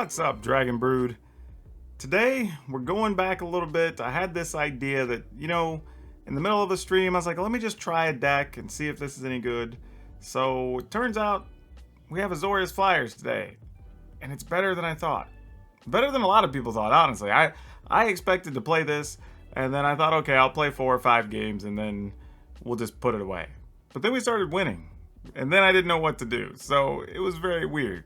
What's up, Dragon Brood? Today, we're going back a little bit. I had this idea that, in the middle of a stream, I was like, let me just try a deck and see if this is any good. So, it turns out we have Azorius Fliers today, and it's better than I thought. Better than a lot of people thought, honestly. I expected to play this, and then I thought, okay, I'll play 4 or 5 games, and then we'll just put it away. But then we started winning, and then I didn't know what to do, so it was very weird.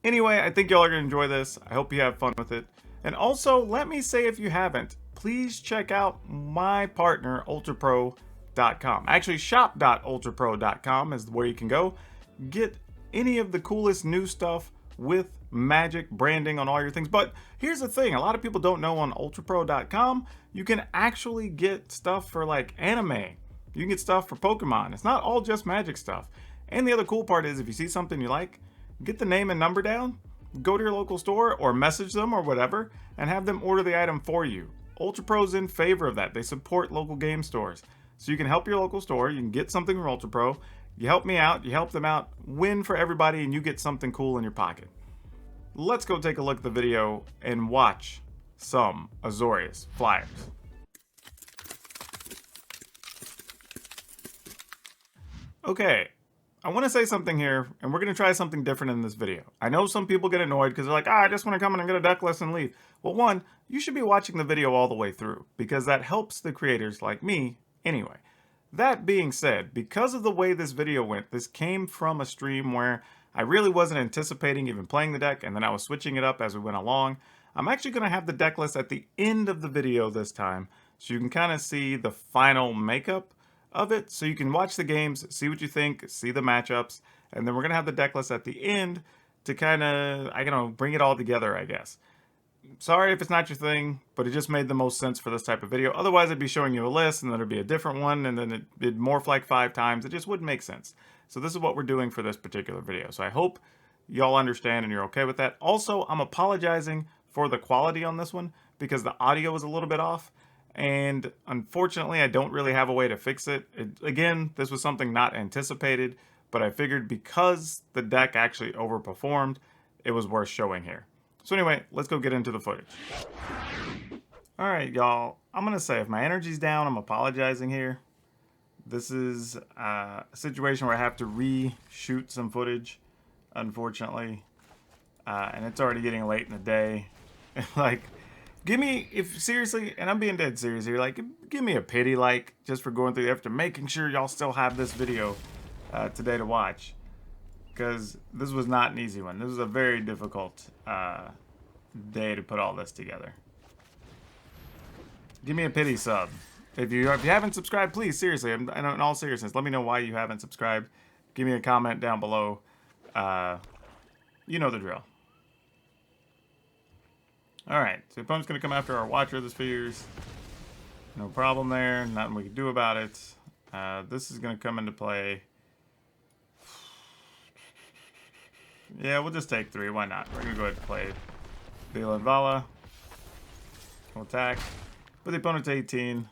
Anyway, I think y'all are going to enjoy this. I hope you have fun with it. And also, let me say if you haven't, please check out my partner, ultrapro.com. Actually, shop.ultrapro.com is where you can go. Get any of the coolest new stuff with Magic branding on all your things. But here's the thing, a lot of people don't know on ultrapro.com, you can actually get stuff for like anime. You can get stuff for Pokemon. It's not all just Magic stuff. And the other cool part is if you see something you like, get the name and number down, go to your local store or message them or whatever, and have them order the item for you. Ultra Pro's in favor of that. They support local game stores. So you can help your local store, you can get something from Ultra Pro, you help me out, you help them out, win for everybody, and you get something cool in your pocket. Let's go take a look at the video and watch some Azorius Fliers. Okay. I want to say something here, and we're going to try something different in this video. I know some people get annoyed because they're like, I just want to come in and get a deck list and leave. Well, one, you should be watching the video all the way through because that helps the creators like me anyway. That being said, because of the way this video went, this came from a stream where I really wasn't anticipating even playing the deck, and then I was switching it up as we went along. I'm actually going to have the deck list at the end of the video this time, so you can kind of see the final makeup of it, so you can watch the games, see what you think, see the matchups, and then we're gonna have the deck list at the end to kind of, bring it all together, I guess. Sorry if it's not your thing, but it just made the most sense for this type of video. Otherwise, I'd be showing you a list, and then it'd be a different one, and then it'd morph like 5 times. It just wouldn't make sense. So this is what we're doing for this particular video. So I hope y'all understand and you're okay with that. Also, I'm apologizing for the quality on this one because the audio is a little bit off. And unfortunately, I don't really have a way to fix it. Again, this was something not anticipated, but I figured because the deck actually overperformed, it was worth showing here. So anyway, let's go get into the footage. All right, y'all. I'm going to say if my energy's down, I'm apologizing here. This is a situation where I have to reshoot some footage, unfortunately. And it's already getting late in the day. Give me, seriously, and I'm being dead serious here, give me a pity, just for going through the effort of making sure y'all still have this video today to watch. Because this was not an easy one. This was a very difficult day to put all this together. Give me a pity sub. If you haven't subscribed, please, seriously, in all seriousness, let me know why you haven't subscribed. Give me a comment down below. You know the drill. Alright, so the opponent's going to come after our Watcher of the Spheres. No problem there. Nothing we can do about it. This is going to come into play. Yeah, we'll just take 3. Why not? We're going to go ahead and play Vela Vala. We'll attack. Put the opponent to 18.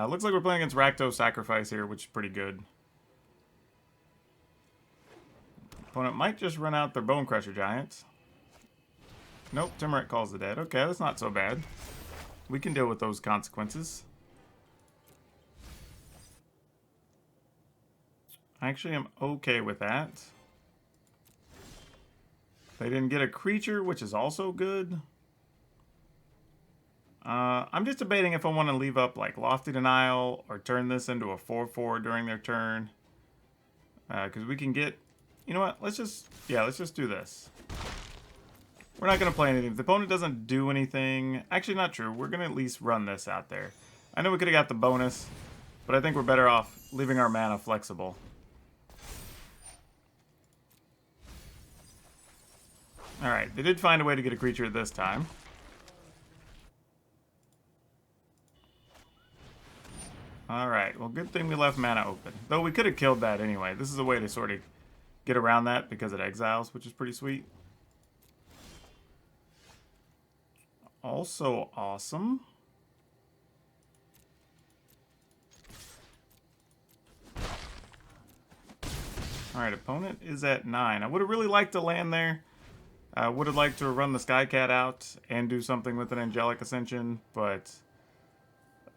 Looks like we're playing against Rakdos Sacrifice here, which is pretty good. Opponent might just run out their Bone Crusher Giants. Nope, Timuret calls the dead. Okay, that's not so bad. We can deal with those consequences. Actually, I'm okay with that. They didn't get a creature, which is also good. I'm just debating if I want to leave up like Lofty Denial or turn this into a 4/4 during their turn. Because we can get... You know what? Let's just do this. We're not going to play anything. If the opponent doesn't do anything... Actually, not true. We're going to at least run this out there. I know we could have got the bonus, but I think we're better off leaving our mana flexible. Alright, they did find a way to get a creature this time. Alright, well, good thing we left mana open. Though we could have killed that anyway. This is a way to sort of get around that because it exiles, which is pretty sweet. Also awesome. Alright, opponent is at 9. I would have really liked to land there, I would have liked to run the Skycat out and do something with an Angelic Ascension, but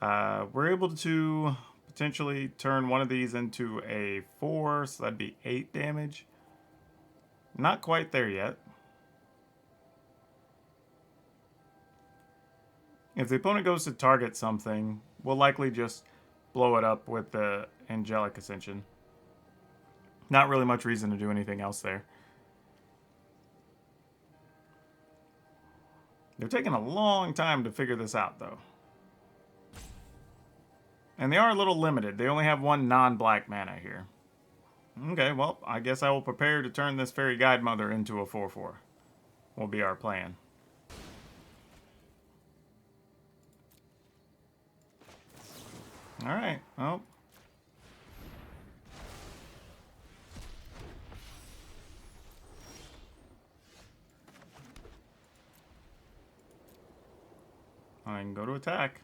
we're able to potentially turn one of these into a 4, so that'd be 8 damage. Not quite there yet. If the opponent goes to target something, we'll likely just blow it up with the Angelic Ascension. Not really much reason to do anything else there. They're taking a long time to figure this out, though. And they are a little limited. They only have one non-black mana here. Okay, well, I guess I will prepare to turn this Fairy Guide Mother into a 4/4. Will be our plan. Alright, well. I can go to attack.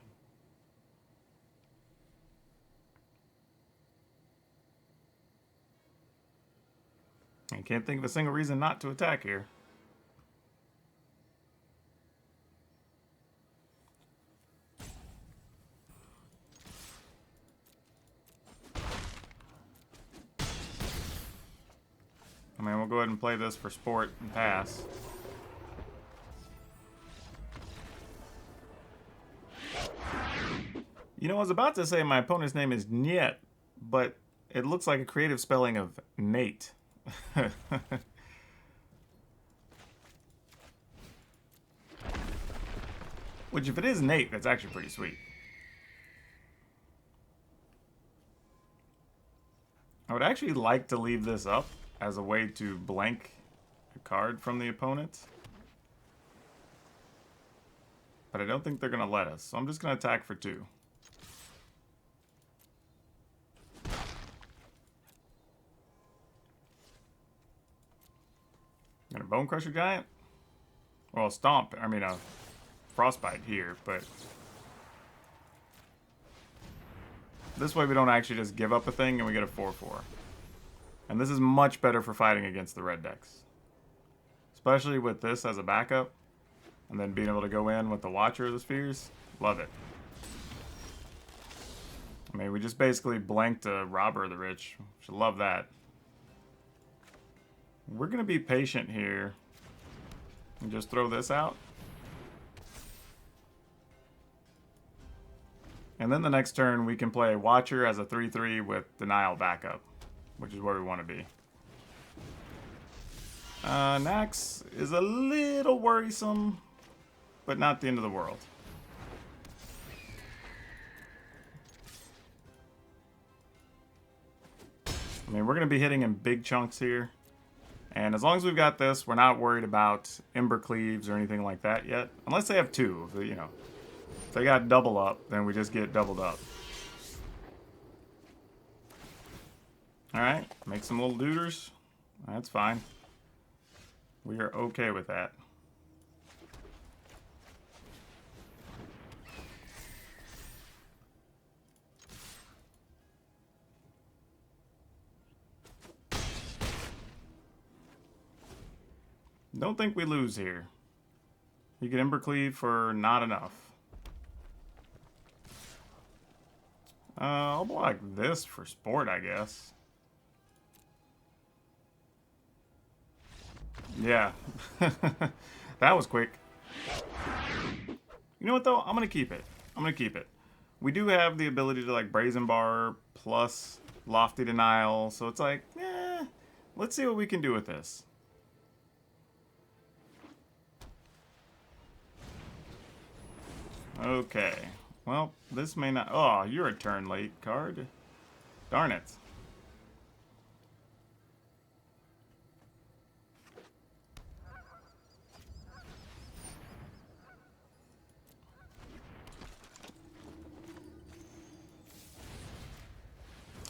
I can't think of a single reason not to attack here. I mean, we'll go ahead and play this for sport and pass. You know, I was about to say my opponent's name is Niet, but it looks like a creative spelling of Nate. Which, if it is Nate, that's actually pretty sweet. I would actually like to leave this up as a way to blank a card from the opponent. But I don't think they're going to let us, so I'm just going to attack for 2. Got a Bone Crusher Giant? Well, Stomp, I mean a Frostbite here, but this way we don't actually just give up a thing and we get a 4/4. And this is much better for fighting against the red decks. Especially with this as a backup. And then being able to go in with the Watcher of the Spheres. Love it. I mean, we just basically blanked a Robber of the Rich. Should love that. We're going to be patient here. And just throw this out. And then the next turn we can play Watcher as a 3/3 with Denial backup. Which is where we want to be. Nax is a little worrisome, but not the end of the world. I mean, we're going to be hitting in big chunks here. And as long as we've got this, we're not worried about Ember Cleaves or anything like that yet. Unless they have 2. You know, if they got double up, then we just get doubled up. Alright, make some little duders. That's fine. We are okay with that. Don't think we lose here. You get Embercleave for not enough. I'll block this for sport, I guess. Yeah. That was quick. You know what, though? I'm going to keep it. I'm going to keep it. We do have the ability to, like, Brazen Bar plus Lofty Denial, so it's like, let's see what we can do with this. Okay. Well, this may not... Oh, you're a turn late card. Darn it.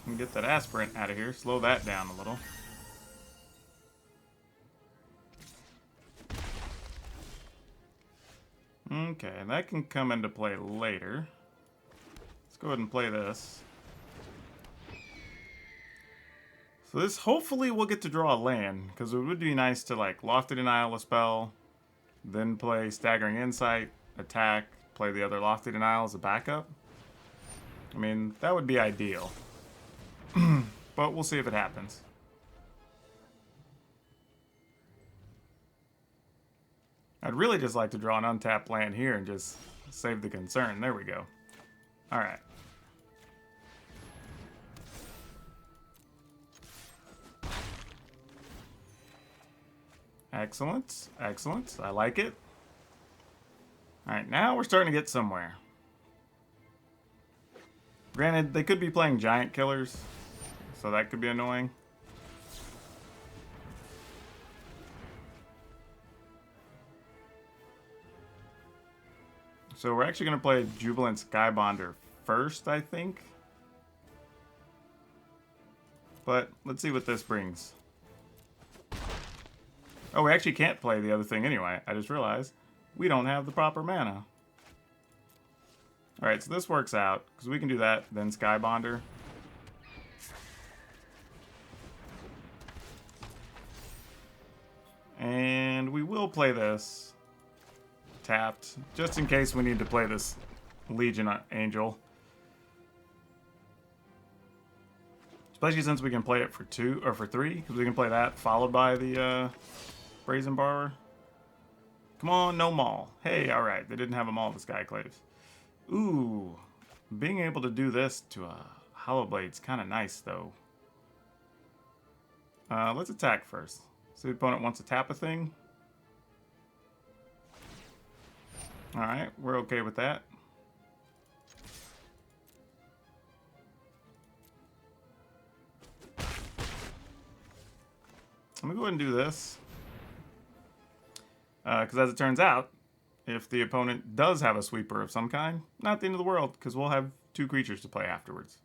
And get that aspirant out of here. Slow that down a little. Okay, that can come into play later. Let's go ahead and play this. So this, hopefully we'll get to draw a land, because it would be nice to like Lofty Denial a spell, then play Staggering Insight, attack, play the other Lofty Denial as a backup. I mean, that would be ideal. But we'll see if it happens. I'd really just like to draw an untapped land here and just save the concern. There we go. Alright. Excellent. Excellent. I like it. Alright, now we're starting to get somewhere. Granted, they could be playing giant killers, so that could be annoying. So we're actually going to play Jubilant Skybonder first, I think. But let's see what this brings. Oh, we actually can't play the other thing anyway. I just realized we don't have the proper mana. Alright, so this works out, because we can do that, then Skybonder. And we will play this tapped, just in case we need to play this Legion Angel. Especially since we can play it for 2, or for 3, because we can play that, followed by the Brazen Borrower. Come on, no Maul. Hey, alright, they didn't have a Maul with Skyclaves. Ooh, being able to do this to a Hollow Blade's kind of nice, though. Let's attack first. So the opponent wants to tap a thing. Alright, we're okay with that. Let me go ahead and do this. Because as it turns out, if the opponent does have a sweeper of some kind, not the end of the world, because we'll have 2 creatures to play afterwards.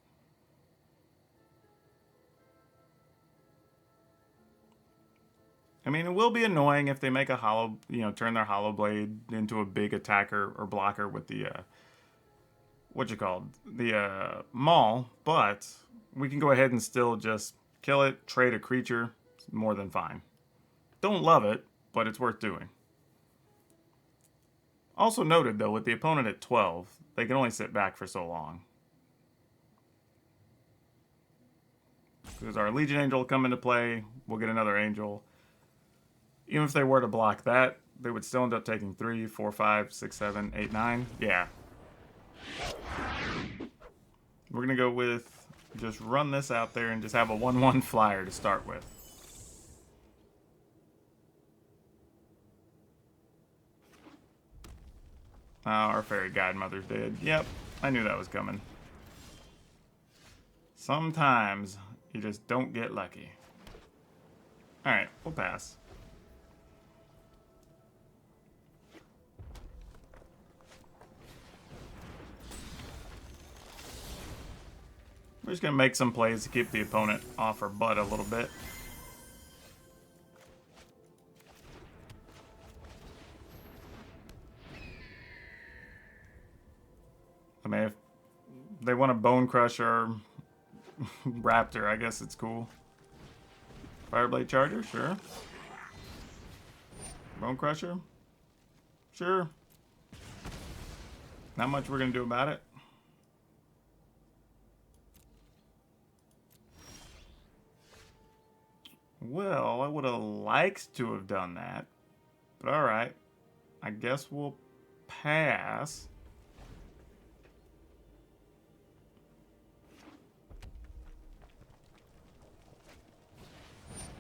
I mean, it will be annoying if they make a hollow, turn their Hollow Blade into a big attacker or blocker with the, the Maul, but we can go ahead and still just kill it, trade a creature, it's more than fine. Don't love it, but it's worth doing. Also noted, though, with the opponent at 12, they can only sit back for so long. Because our Legion Angel will come into play, we'll get another Angel. Even if they were to block that, they would still end up taking 3, 4, 5, 6, 7, 8, 9. Yeah. We're going to go with just run this out there and just have a 1/1 flyer to start with. Oh, our Fairy Godmother's dead. Yep, I knew that was coming. Sometimes you just don't get lucky. Alright, we'll pass. We're just going to make some plays to keep the opponent off her butt a little bit. I mean, if they want a Bone Crusher Raptor, I guess it's cool. Fireblade Charger, sure. Bone Crusher, sure. Not much we're going to do about it. Well, I would have liked to have done that. But alright. I guess we'll pass.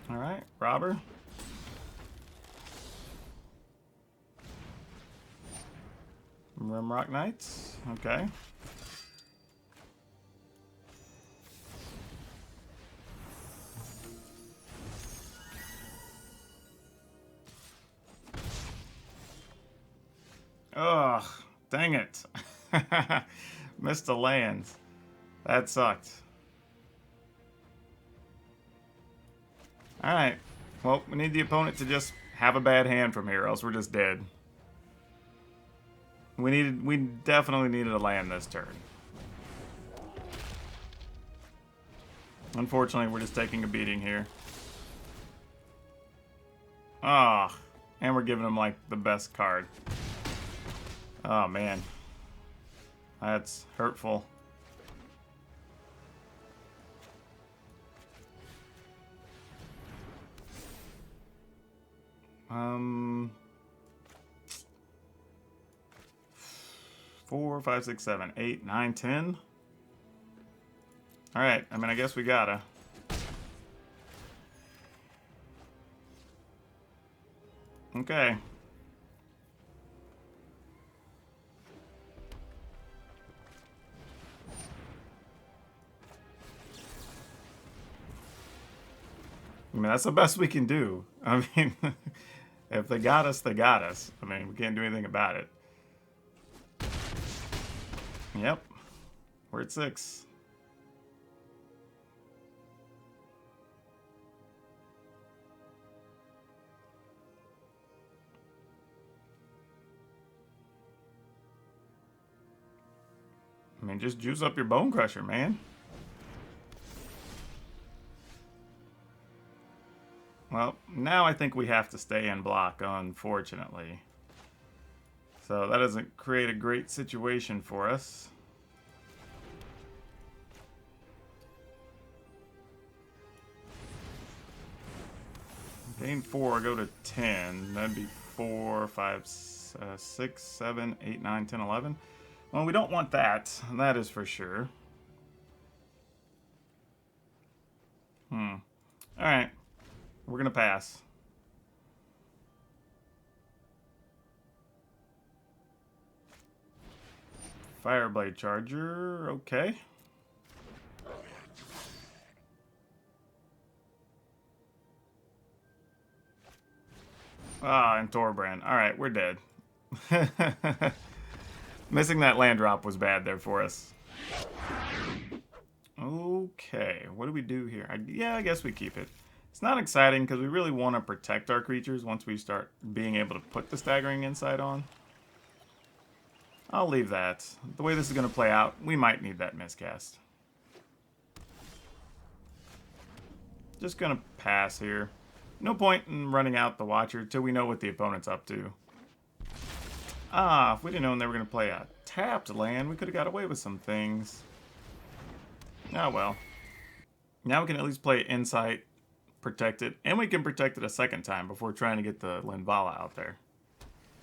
Alright, Robber. Rimrock Knights. Okay. Ugh, dang it. Missed the lands. That sucked. Alright. Well, we need the opponent to just have a bad hand from here, else we're just dead. We definitely needed a land this turn. Unfortunately, we're just taking a beating here. Ah, oh, and we're giving him like the best card. Oh man, that's hurtful. Four, 5, 6, 7, 8, 9, 10. All right. I mean, I guess we gotta. Okay. I mean, that's the best we can do. I mean, if they got us, they got us. I mean, we can't do anything about it. Yep. We're at 6. I mean, just juice up your Bone Crusher, man. Well, now I think we have to stay in block, unfortunately. So that doesn't create a great situation for us. Gain 4, go to 10. That'd be 4, 5, 6, 7, 8, 9, 10, 11. Well, we don't want that. That is for sure. Alright. We're going to pass. Fireblade Charger. Okay. Ah, and Torbrand. Alright, we're dead. Missing that land drop was bad there for us. Okay, what do we do here? Yeah, I guess we keep it. It's not exciting because we really want to protect our creatures once we start being able to put the Staggering Insight on. I'll leave that. The way this is going to play out, we might need that miscast. Just going to pass here. No point in running out the Watcher till we know what the opponent's up to. Ah, if we'd have known they were going to play a tapped land, we could have got away with some things. Oh well. Now we can at least play Insight, protect it, and we can protect it a second time before trying to get the Linvala out there.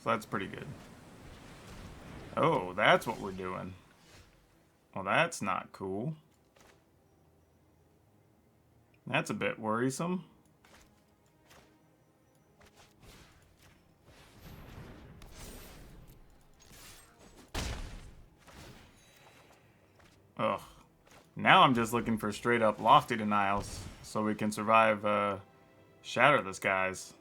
So that's pretty good. Oh, that's what we're doing. Well, that's not cool. That's a bit worrisome. Ugh. Now I'm just looking for straight up Lofty Denials so we can survive Shatter the Skies.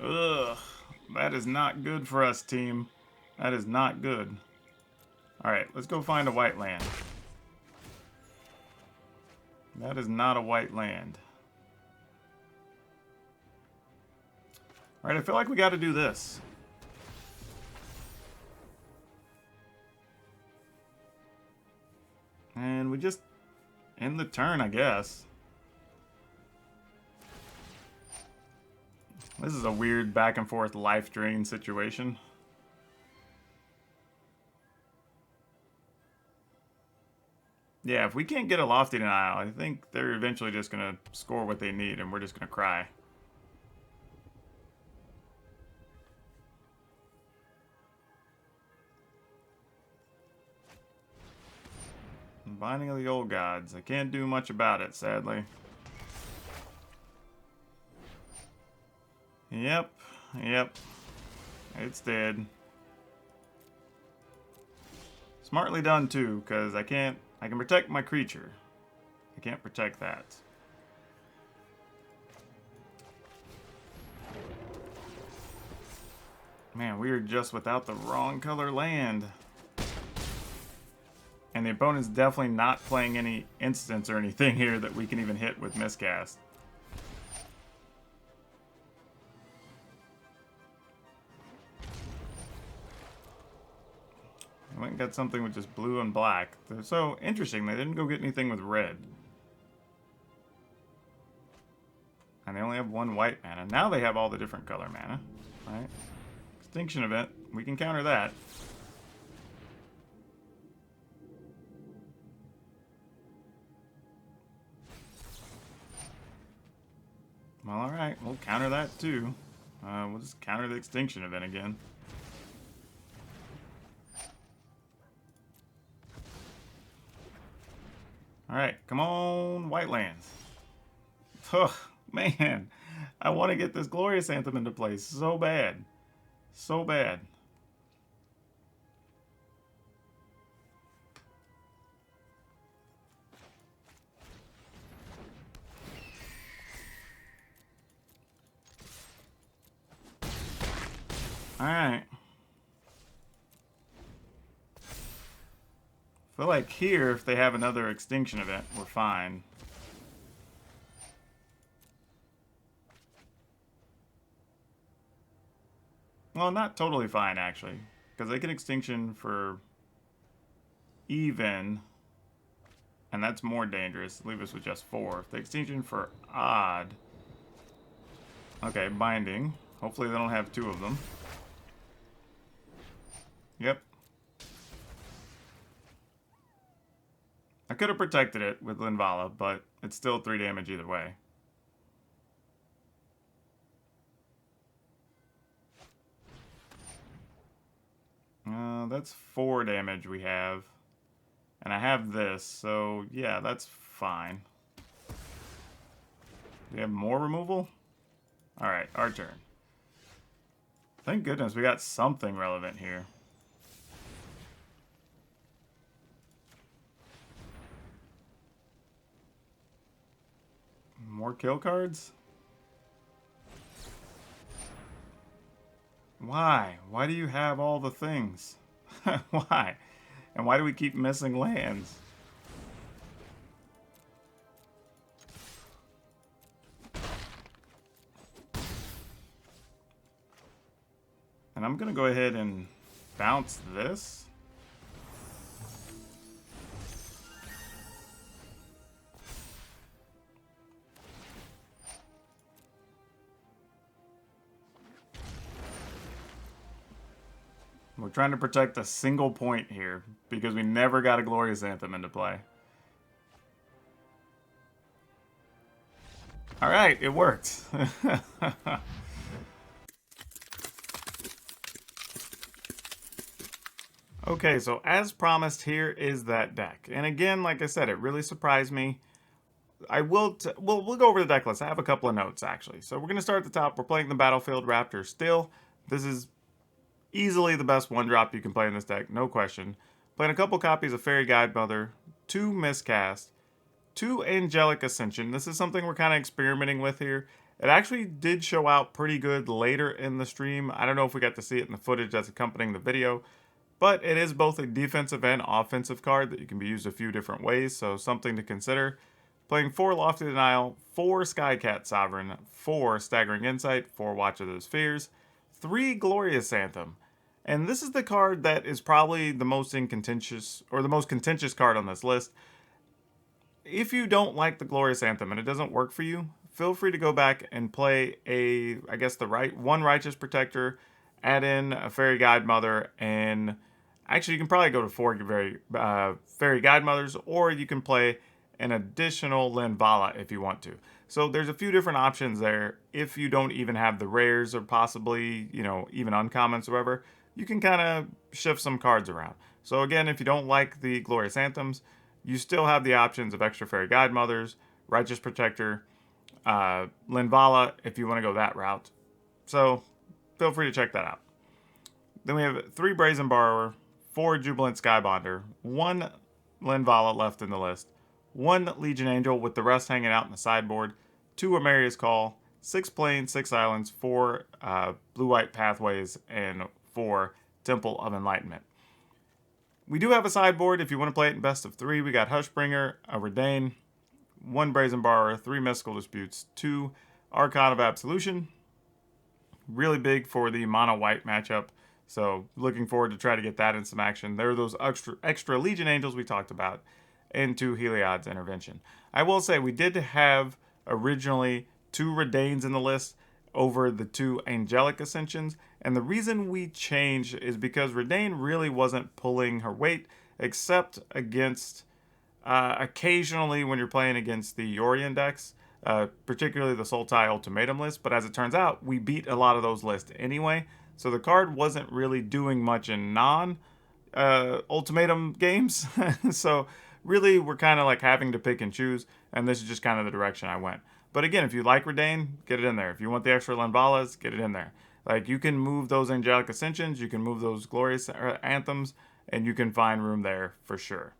Ugh. That is not good for us, team. That is not good. Alright, let's go find a white land. That is not a white land. Alright, I feel like we got to do this. And we just end the turn, I guess. This is a weird back and forth life drain situation. Yeah, if we can't get a Lofty Denial, I think they're eventually just going to score what they need and we're just going to cry. Binding of the Old Gods. I can't do much about it, sadly. Yep. It's dead. Smartly done, too, because I can protect my creature. I can't protect that. Man, we are just without the wrong color land. And the opponent's definitely not playing any instants or anything here that we can even hit with miscast. went and got something with just blue and black. They're so interesting. They didn't go get anything with red. And they only have one white mana. Now they have all the different color mana. Right? Extinction event. We can counter that. Well, alright. We'll counter that too. We'll just counter the extinction event again. Alright, come on, white lands. Oh, man. I want to get this Glorious Anthem into place so bad. So bad. Alright. Feel like here, if they have another extinction event, we're fine. Well, not totally fine, actually. Because they can extinction for even, and that's more dangerous. Leave us with just 4. If they extinction for odd... Okay, binding. Hopefully they don't have 2 of them. Yep. I could have protected it with Linvala, but it's still 3 damage either way. That's 4 damage we have. And I have this, so yeah, that's fine. Do we have more removal? Alright, our turn. Thank goodness we got something relevant here. More kill cards? Why? Why do you have all the things? Why? And why do we keep missing lands? And I'm gonna go ahead and bounce this. We're trying to protect a single point here because we never got a Glorious Anthem into play. Alright, it worked. Okay, so as promised, here is that deck. And again, like I said, it really surprised me. We'll go over the deck list. I have a couple of notes, actually. So we're going to start at the top. We're playing the Battlefield Raptor still. This is easily the best 1-drop you can play in this deck, no question. Playing a couple copies of Fairy Godmother, 2 Miscast, 2 Angelic Ascension. This is something we're kind of experimenting with here. It actually did show out pretty good later in the stream. I don't know if we got to see it in the footage that's accompanying the video, but it is both a defensive and offensive card that you can be used a few different ways, so something to consider. Playing 4 Lofty Denial, 4 Skycat Sovereign, 4 Staggering Insight, 4 Watch of the Spheres, 3 Glorious Anthem. And this is the card that is probably the most contentious card on this list. If you don't like the Glorious Anthem and it doesn't work for you, feel free to go back and play one Righteous Protector, add in a Fairy Godmother, and actually you can probably go to 4 Fairy Godmothers, or you can play an additional Linvala if you want to. So there's a few different options there. If you don't even have the rares or possibly, even uncommons or whatever, you can kind of shift some cards around. So again, if you don't like the Glorious Anthems, you still have the options of extra Fairy Godmothers, Righteous Protector, Linvala, if you want to go that route. So feel free to check that out. Then we have 3 Brazen Borrower, 4 Jubilant Skybonder, 1 Linvala left in the list, 1 Legion Angel with the rest hanging out in the sideboard, 2 Amaria's Call, 6 Plains, 6 Islands, 4 Blue-White Pathways, and 4 Temple of Enlightenment. We do have a sideboard if you want to play it in best of 3. We got Hushbringer, a Redain, 1 Brazen Borrower, 3 Mystical Disputes, 2 Archon of Absolution. Really big for the mono-white matchup. So looking forward to try to get that in some action. There are those extra Legion Angels we talked about into Heliod's Intervention. I will say we did have originally 2 Redains in the list over the 2 Angelic Ascensions, and the reason we changed is because Redain really wasn't pulling her weight, except against occasionally when you're playing against the Yorion decks, particularly the Sultai Ultimatum list, but as it turns out, we beat a lot of those lists anyway, so the card wasn't really doing much in non-Ultimatum games, so really we're kind of like having to pick and choose, and this is just kind of the direction I went. But again, if you like Redain, get it in there. If you want the extra Lenvalas, get it in there. Like, you can move those Angelic Ascensions, you can move those Glorious Anthems, and you can find room there for sure.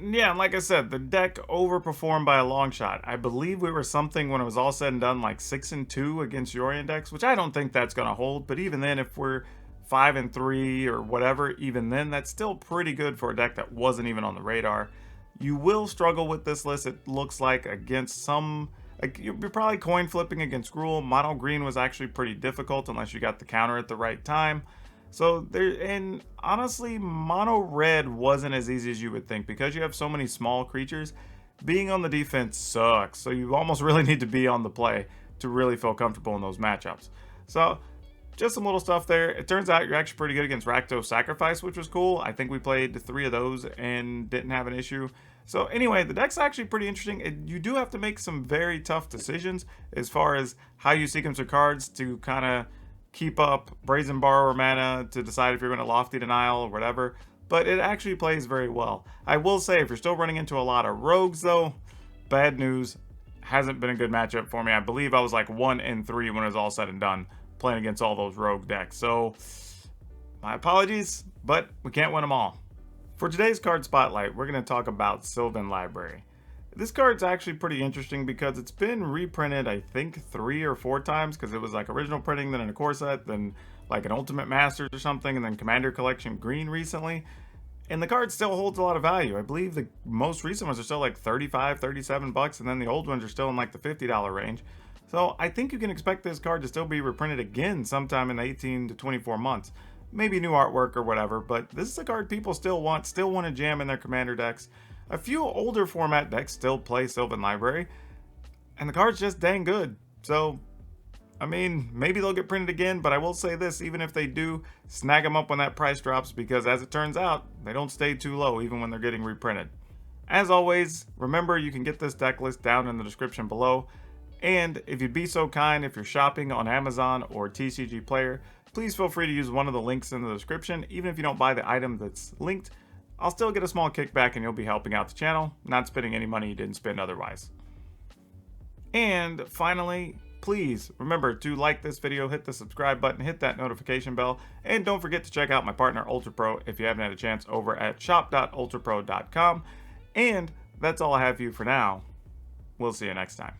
Yeah, and like I said, the deck overperformed by a long shot. I believe we were something when it was all said and done like 6-2 against Yorion decks, which I don't think that's going to hold. But even then, if we're 5-3 or whatever, even then, that's still pretty good for a deck that wasn't even on the radar. You will struggle with this list, it looks like, against some... Like, you're probably coin flipping against Gruul. Mono green was actually pretty difficult unless you got the counter at the right time. So there, and honestly, mono red wasn't as easy as you would think because you have so many small creatures. Being on the defense sucks, so you almost really need to be on the play to really feel comfortable in those matchups. So just some little stuff there. It turns out you're actually pretty good against Rakdos Sacrifice, which was cool. I think we played 3 of those and didn't have an issue. So anyway, the deck's actually pretty interesting. You do have to make some very tough decisions as far as how you sequence your cards to kind of keep up Brazen Borrower mana to decide if you're going to Lofty Denial or whatever. But it actually plays very well. I will say, if you're still running into a lot of rogues though, bad news, hasn't been a good matchup for me. I believe I was like 1-3 when it was all said and done, playing against all those rogue decks. So my apologies, but we can't win them all. For today's card spotlight, we're going to talk about Sylvan Library. This card's actually pretty interesting because it's been reprinted, I think, 3 or 4 times, because it was like original printing, then in a core set, then like an Ultimate Masters or something, and then Commander Collection Green recently. And the card still holds a lot of value. I believe the most recent ones are still like $35, $37, and then the old ones are still in like the $50 range. So I think you can expect this card to still be reprinted again sometime in 18 to 24 months. Maybe new artwork or whatever, but this is a card people still want to jam in their commander decks. A few older format decks still play Sylvan Library, and the card's just dang good. So, I mean, maybe they'll get printed again, but I will say this, even if they do, snag them up when that price drops, because as it turns out, they don't stay too low even when they're getting reprinted. As always, remember you can get this deck list down in the description below, and if you'd be so kind, if you're shopping on Amazon or TCGPlayer, please feel free to use one of the links in the description. Even if you don't buy the item that's linked, I'll still get a small kickback and you'll be helping out the channel, not spending any money you didn't spend otherwise. And finally, please remember to like this video, hit the subscribe button, hit that notification bell, and don't forget to check out my partner Ultra Pro if you haven't had a chance over at shop.ultrapro.com. And that's all I have for you for now. We'll see you next time.